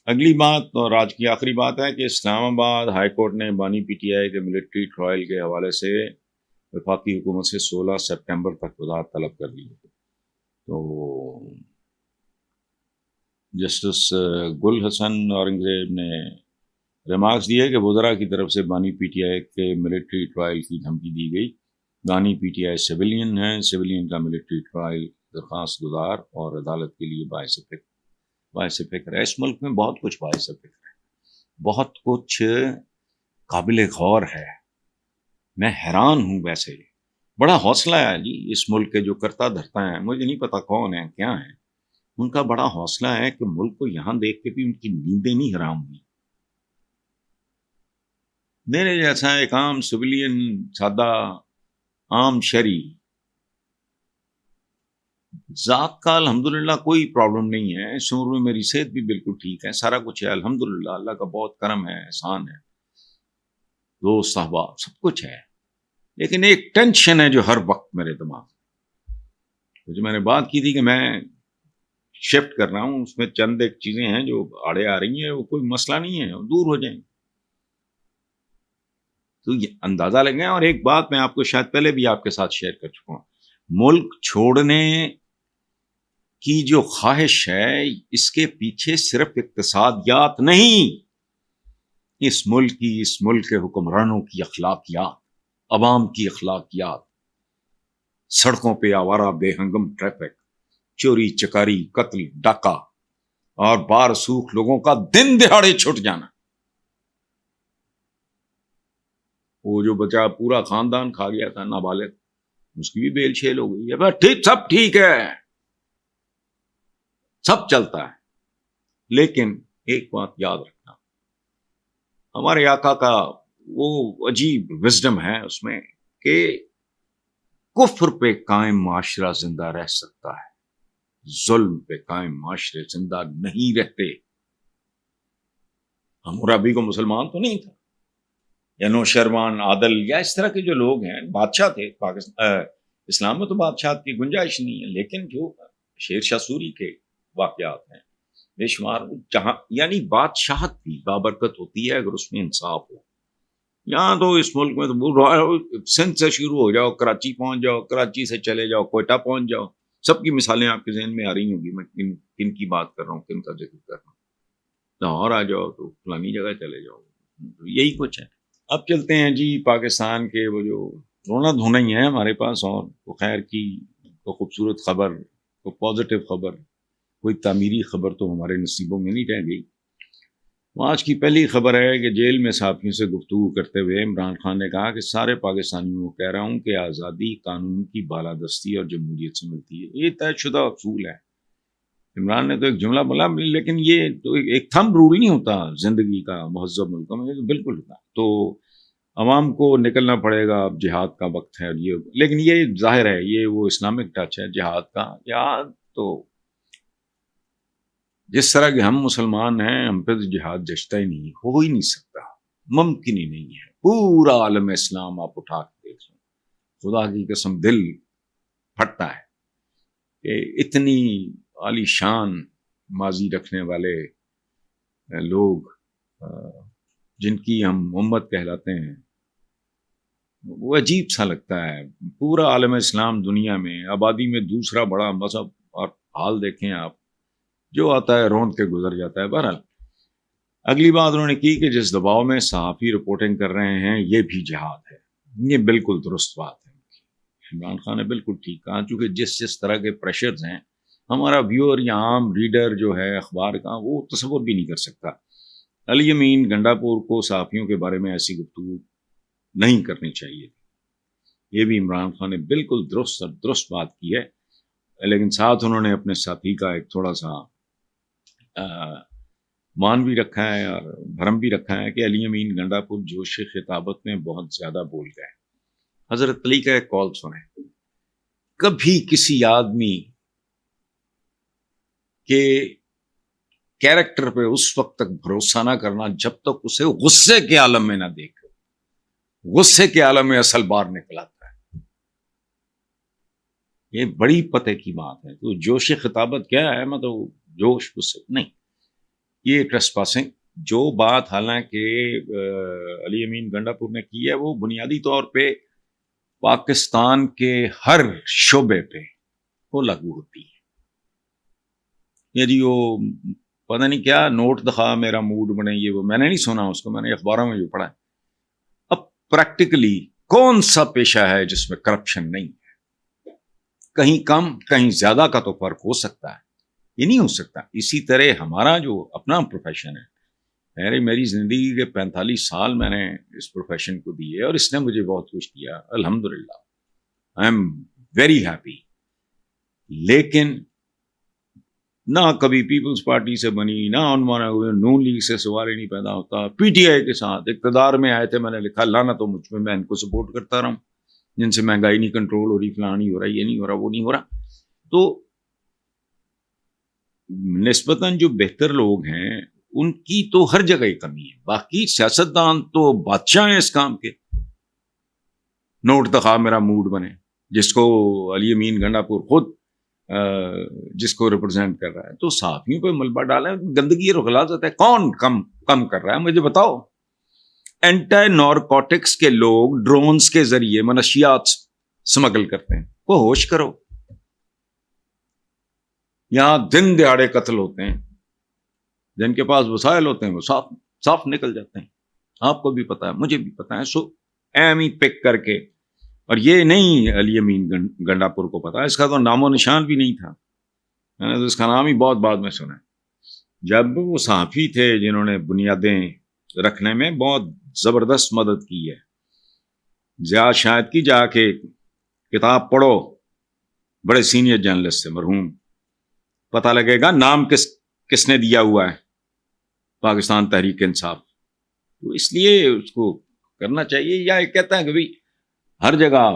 اگلی بات اور آج کی آخری بات ہے کہ اسلام آباد ہائی کورٹ نے بانی پی ٹی آئی کے ملٹری ٹرائل کے حوالے سے وفاقی حکومت سے 16 سپٹمبر تک وضاحت طلب کر لی. تو جسٹس گل حسن اورنگزیب نے ریمارکس دیے کہ وزراء کی طرف سے بانی پی ٹی آئی کے ملٹری ٹرائل کی دھمکی دی گئی. بانی پی ٹی آئی سویلین ہیں، سویلین کا ملٹری ٹرائل درخواست گزار اور عدالت کے لیے باعث فکر ہے. اس ملک میں بہت کچھ باعث فکر ہے، بہت کچھ قابل غور ہے. میں حیران ہوں. ویسے بڑا حوصلہ ہے جی اس ملک کے جو کرتا دھرتا ہے، مجھے نہیں پتا کون ہے کیا ہے، ان کا بڑا حوصلہ ہے کہ ملک کو یہاں دیکھ کے بھی ان کی نیندیں نہیں حرام ہوئی. میرے جیسا ایک عام سویلین، سادہ عام شہری، ذات کا الحمدللہ کوئی پرابلم نہیں ہے. اس عمر میں میری صحت بھی بالکل ٹھیک ہے، سارا کچھ ہے الحمدللہ، اللہ کا بہت کرم ہے، احسان ہے، دوست احباب سب کچھ ہے. لیکن ایک ٹینشن ہے جو ہر وقت میرے دماغ میں، جو میں نے بات کی تھی کہ میں شفٹ کر رہا ہوں، اس میں چند ایک چیزیں ہیں جو آڑے آ رہی ہیں، وہ کوئی مسئلہ نہیں ہے، وہ دور ہو جائیں. تو یہ اندازہ لگیں. اور ایک بات میں آپ کو شاید پہلے بھی آپ کے ساتھ شیئر کر چکا ہوں، ملک چھوڑنے کی جو خواہش ہے اس کے پیچھے صرف اقتصادیات نہیں، اس ملک کے حکمرانوں کی اخلاقیات، عوام کی اخلاقیات، سڑکوں پہ آوارہ بے ہنگم ٹریفک، چوری چکاری، قتل ڈاکہ اور بارسوخ لوگوں کا دن دہاڑے چھٹ جانا. وہ جو بچہ پورا خاندان کھا گیا تھا نابالغ، اس کی بھی بیل چھیل ہو گئی ہے. ٹھیک، سب ٹھیک ہے، سب چلتا ہے. لیکن ایک بات یاد رکھنا، ہمارے آقا کا وہ عجیب وزڈم ہے اس میں کہ کفر پہ قائم معاشرہ زندہ رہ سکتا ہے، ظلم پہ قائم معاشرے زندہ نہیں رہتے. حمورابی کو مسلمان تو نہیں تھا، یا نوشروان عادل یا اس طرح کے جو لوگ ہیں بادشاہ تھے پاکستان، اسلام میں تو بادشاہ کی گنجائش نہیں ہے. لیکن جو شیر شاہ سوری کے واقعات ہیں بے شمار، جہاں یعنی بادشاہت بھی بابرکت ہوتی ہے اگر اس میں انصاف ہو. یہاں تو اس ملک میں تو سندھ سے شروع ہو جاؤ، کراچی پہنچ جاؤ، کراچی سے چلے جاؤ کوئٹہ پہنچ جاؤ، سب کی مثالیں آپ کے ذہن میں آ رہی ہوں گی. میں کن کی بات کر رہا ہوں، کن کا ذکر کر رہا ہوں. لاہور آ جاؤ تو فلانی جگہ چلے جاؤ، یہی کچھ ہے. اب چلتے ہیں جی پاکستان کے وہ جو رونا دھونا ہی ہے ہمارے پاس، اور وہ خیر کی تو خوبصورت خبر، تو پازیٹیو خبر، کوئی تعمیری خبر تو ہمارے نصیبوں میں نہیں رہ گئی. آج کی پہلی خبر ہے کہ جیل میں صحافیوں سے گفتگو کرتے ہوئے عمران خان نے کہا کہ سارے پاکستانیوں کو کہہ رہا ہوں کہ آزادی قانون کی بالادستی اور جمہوریت سے ملتی ہے. یہ طے شدہ اصول ہے. عمران نے تو ایک جملہ بولا، لیکن یہ تو ایک تھم رول نہیں ہوتا زندگی کا مہذب ملکوں میں، تو بالکل ہوتا. تو عوام کو نکلنا پڑے گا، اب جہاد کا وقت ہے. لیکن یہ ظاہر ہے یہ وہ اسلامک ٹچ ہے جہاد کا. جہاد تو جس طرح کہ ہم مسلمان ہیں، ہم پہ تو جہاد جچتا ہی نہیں، ہو ہی نہیں سکتا، ممکن ہی نہیں ہے. پورا عالم اسلام آپ اٹھا کے دیکھ لیں، خدا کی قسم دل پھٹتا ہے کہ اتنی عالی شان ماضی رکھنے والے لوگ جن کی ہم امت کہلاتے ہیں، وہ عجیب سا لگتا ہے. پورا عالم اسلام دنیا میں آبادی میں دوسرا بڑا مذہب، اور حال دیکھیں آپ، جو آتا ہے روند کے گزر جاتا ہے. بہرحال اگلی بات انہوں نے کی کہ جس دباؤ میں صحافی رپورٹنگ کر رہے ہیں یہ بھی جہاد ہے. یہ بالکل درست بات ہے. عمران خان نے بالکل ٹھیک کہا، چونکہ جس طرح کے پریشرز ہیں، ہمارا ویور یا عام ریڈر جو ہے اخبار کا، وہ تصور بھی نہیں کر سکتا. علی امین گنڈا پور کو صحافیوں کے بارے میں ایسی گفتگو نہیں کرنی چاہیے. یہ بھی عمران خان نے بالکل درست بات کی ہے. لیکن ساتھ انہوں نے اپنے ساتھی کا ایک تھوڑا سا مان بھی رکھا ہے اور بھرم بھی رکھا ہے کہ علی امین گنڈا پور جوش خطابت میں بہت زیادہ بول گئے. حضرت علی کا ایک کال سنیں، کبھی کسی آدمی کے کیریکٹر پہ اس وقت تک بھروسہ نہ کرنا جب تک اسے غصے کے عالم میں نہ دیکھو. غصے کے عالم میں اصل بار نکل آتا ہے. یہ بڑی پتے کی بات ہے. تو جوش خطابت کیا ہے؟ مطلب جوش غصے نہیں. یہ ٹریسپاسنگ جو بات حالانکہ علی امین گنڈا پور نے کی ہے وہ بنیادی طور پہ پاکستان کے ہر شعبے پہ وہ لاگو ہوتی ہے. یہ جی وہ پتہ نہیں کیا نوٹ دکھا میرا موڈ بنے یہ وہ میں نے نہیں سنا اس کو, میں نے اخباروں میں جو پڑھا ہے. اب پریکٹیکلی کون سا پیشہ ہے جس میں کرپشن نہیں ہے؟ کہیں کم کہیں زیادہ کا تو فرق ہو سکتا ہے, یہ نہیں ہو سکتا. اسی طرح ہمارا جو اپنا پروفیشن ہے, میری زندگی کے 45 سال میں نے اس پروفیشن کو دیے اور اس نے مجھے بہت کچھ دیا الحمدللہ, آئی ایم ویری ہیپی. لیکن نہ کبھی پیپلز پارٹی سے بنی, نہ نون لیگ سے سوال ہی نہیں پیدا ہوتا. پی ٹی آئی کے ساتھ اقتدار میں آئے تھے, میں نے لکھا لانا تو مجھ میں ان کو سپورٹ کرتا رہا ہوں جن سے مہنگائی نہیں کنٹرول ہو رہی, فلاں نہیں ہو رہا, یہ نہیں ہو رہا, وہ نہیں ہو رہا. تو نسبتاً جو بہتر لوگ ہیں ان کی تو ہر جگہ ہی کمی ہے. باقی سیاستدان تو بادشاہ ہیں اس کام کے. نوٹ دکھا میرا موڈ بنے, جس کو علی امین گنڈا پور خود جس کو ریپرزینٹ کر رہا ہے, تو صحافیوں پہ ملبہ ڈالیں, گندگی اور غلاظت ہے. کون کم کر رہا ہے مجھے بتاؤ؟ اینٹی نارکوٹکس کے لوگ ڈرونز کے ذریعے منشیات سمگل کرتے ہیں, وہ ہوش کرو. یہاں دن دہاڑے قتل ہوتے ہیں, جن کے پاس وسائل ہوتے ہیں وہ صاف نکل جاتے ہیں. آپ کو بھی پتا ہے, مجھے بھی پتا ہے. سو ایم ہی پک کر کے, اور یہ نہیں علی امین گنڈا پور کو پتا, اس کا تو نام و نشان بھی نہیں تھا, میں نے تو اس کا نام ہی بہت بعد میں سنا. جب وہ صحافی تھے جنہوں نے بنیادیں رکھنے میں بہت زبردست مدد کی ہے. زیاد شاید کی جا کے کتاب پڑھو بڑے سینئر جرنلسٹ سے, مرحوم, پتہ لگے گا نام کس نے دیا ہوا ہے, پاکستان تحریک انصاف. تو اس لیے اس کو کرنا چاہیے. یا ایک کہتا ہے کہ بھئی ہر جگہ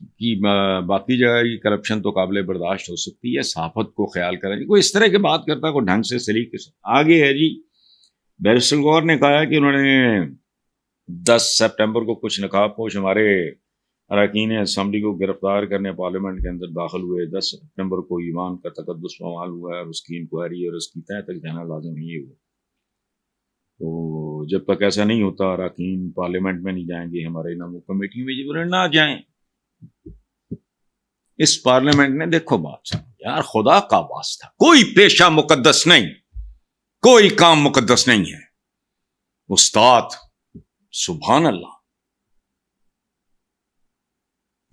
کی باقی جگہ کی کرپشن تو قابل برداشت ہو سکتی ہے, صحافت کو خیال کریں. کوئی اس طرح کی بات کرتا ہے, کوئی ڈھنگ سے سلیقے سے. آگے ہے جی, بیرسٹر غور نے کہا کہ انہوں نے 10 سپٹمبر کو کچھ نقاب پوش ہمارے اراکین اسمبلی کو گرفتار کرنے پارلیمنٹ کے اندر داخل ہوئے. 10 سپٹمبر کو ایوان کا تقدس پامال ہوا ہے اور اس کی انکوائری اور اس کی تہہ تک جانا لازم ہی ہوا. تو جب تک ایسا نہیں ہوتا اراکین پارلیمنٹ میں نہیں جائیں گے, ہمارے نام کمیٹی میں جب نہ جائیں. اس پارلیمنٹ نے دیکھو بات سن یار, خدا کا واسطہ کوئی پیشہ مقدس نہیں, کوئی کام مقدس نہیں ہے. استاد سبحان اللہ,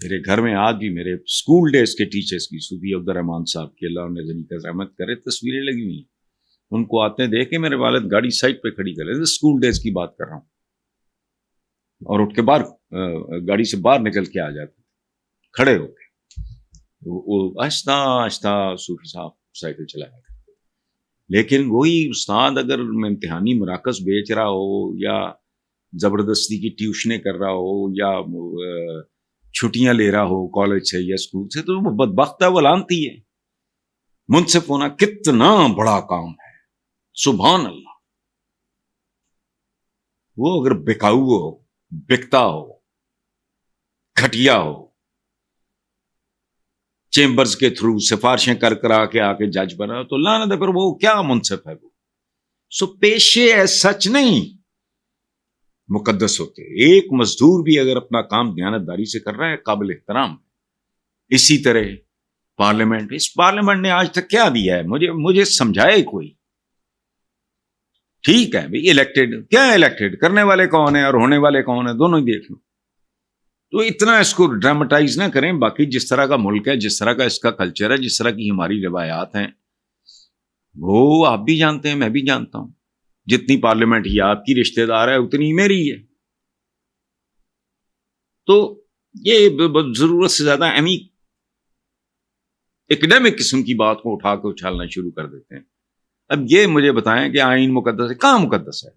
میرے گھر میں آج بھی میرے اسکول ڈیز کے ٹیچرز کی, صوفی عبد الرحمان صاحب کی اللہ انہیں ذنی کا رحمت کرے, تصویریں لگی ہوئی ہیں. ان کو آتے دیکھ کے میرے والد گاڑی سائٹ پہ کھڑی کر لیتے, اسکول ڈیز کی بات کر رہا ہوں, اور اٹھ کے باہر گاڑی سے باہر نکل کے آ جاتے کھڑے ہو کے. وہ آہستہ آہستہ صوفی صاحب سائیکل چلایا کرتے. لیکن وہی استاد اگر امتحانی مراکز بیچ رہا ہو, یا زبردستی کی ٹیوشنیں کر رہا ہو, یا چھٹیاں لے رہا ہو کالج سے یا اسکول سے, تو وہ بدبخت ہے, وہ لانتی ہے. منصف ہونا کتنا بڑا کام ہے, سبحان اللہ. وہ اگر بکاؤ ہو, بکتا ہو, گھٹیا ہو, چیمبرز کے تھرو سفارشیں کرا کے آ کے جج بنا, تو لعنت ہے, پر وہ کیا منصف ہے وہ. سو پیشے سچ نہیں مقدس ہوتے. ایک مزدور بھی اگر اپنا کام دیانتداری سے کر رہا ہے قابل احترام. اسی طرح پارلیمنٹ, اس پارلیمنٹ نے آج تک کیا دیا ہے مجھے سمجھائے کوئی. ٹھیک ہے بھئی الیکٹڈ, کیا الیکٹڈ کرنے والے کون ہیں اور ہونے والے کون ہیں, دونوں ہی دیکھ لو. تو اتنا اس کو ڈراماٹائز نہ کریں. باقی جس طرح کا ملک ہے, جس طرح کا اس کا کلچر ہے, جس طرح کی ہماری روایات ہیں, وہ آپ بھی جانتے ہیں, میں بھی جانتا ہوں. جتنی پارلیمنٹ ہی آپ کی رشتہ دار ہے اتنی ہی میری ہے. تو یہ ضرورت سے زیادہ ایکڈیمک قسم کی بات کو اٹھا کے اچھالنا شروع کر دیتے ہیں. اب یہ مجھے بتائیں کہ آئین مقدس ہے, کہاں مقدس ہے؟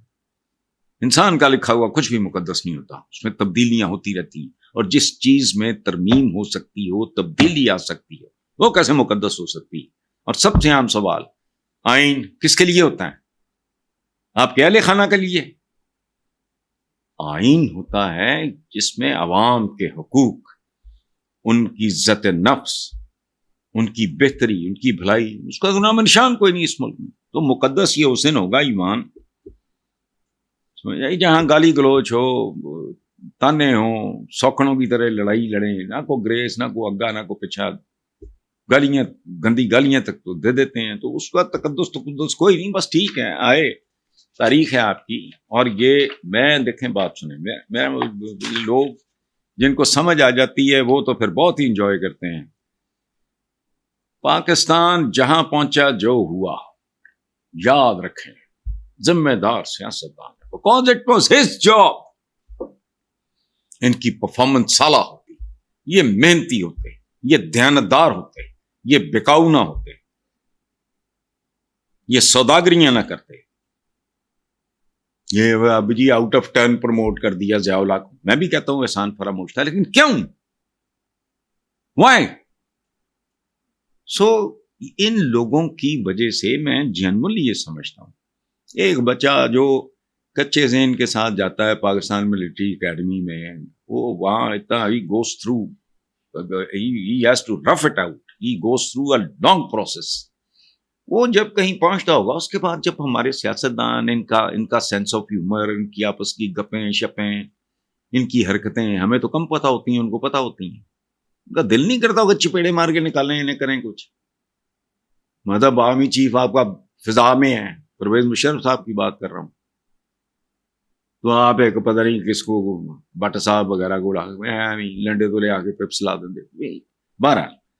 انسان کا لکھا ہوا کچھ بھی مقدس نہیں ہوتا, اس میں تبدیلیاں ہوتی رہتی ہیں, اور جس چیز میں ترمیم ہو سکتی ہو, تبدیلی آ سکتی ہے, وہ کیسے مقدس ہو سکتی ہے؟ اور سب سے عام سوال, آئین کس کے لیے ہوتا ہے؟ آپ کے اہل خانہ کے لیے. آئین ہوتا ہے جس میں عوام کے حقوق, ان کی عزت نفس, ان کی بہتری, ان کی بھلائی, اس کا نام نشان کوئی نہیں اس ملک میں. تو مقدس یہ حسن ہوگا ایمان، جہاں گالی گلوچ ہو، تانے ہوں، سوکھنوں کی طرح لڑائی لڑیں، نہ کو گریس، نہ کو اگا، نہ کو پیچھا، گالیاں، گندی گالیاں تک تو دے دیتے ہیں، تو اس کا تقدس کوئی نہیں، بس ٹھیک ہے، آئے تاریخ ہے آپ کی۔ اور یہ میں دیکھیں بات سنیں، میں لوگ جن کو سمجھ آ جاتی ہے وہ تو پھر بہت ہی انجوائے کرتے ہیں۔ پاکستان جہاں پہنچا جو ہوا، یاد رکھیں ذمہ دار سیاستدان because it was his job۔ ان کی پرفارمنس سالہ ہوتی، یہ محنتی ہوتے، یہ دیانتدار ہوتے، یہ بکاؤ نہ ہوتے، یہ سوداگریاں نہ کرتے، یہ اب جی آؤٹ آف ٹرن پروموٹ کر دیا ضیاء الحق کو، میں بھی کہتا ہوں احسان فراموش تھا، لیکن کیوں؟ وائی؟ سو ان لوگوں کی وجہ سے میں جنرلی یہ سمجھتا ہوں، ایک بچہ جو کچے ذہن کے ساتھ جاتا ہے پاکستان ملٹری اکیڈمی میں، وہ وہاں اتنا he goes through, he has to rough it out, he goes through a long process۔ وہ جب کہیں پہنچتا ہوگا، اس کے بعد جب ہمارے سیاستدان، ان کا سینس آف ہیومر، ان کی آپس کی گپیں شپیں، ان کی حرکتیں ہمیں تو کم پتہ ہوتی ہیں، ان کو پتہ ہوتی ہیں، ان کا دل نہیں کرتا ہوگا چپیڑے مار کے نکالیں، انہیں کریں کچھ۔ مطلب آرمی چیف آپ کا فضا میں ہے، پرویز مشرف صاحب کی بات کر رہا ہوں، تو آپ ایک پتہ نہیں کس کو بٹ صاحب وغیرہ کو لنڈے تو لے آ کے پپس لا دیں۔ بہرحال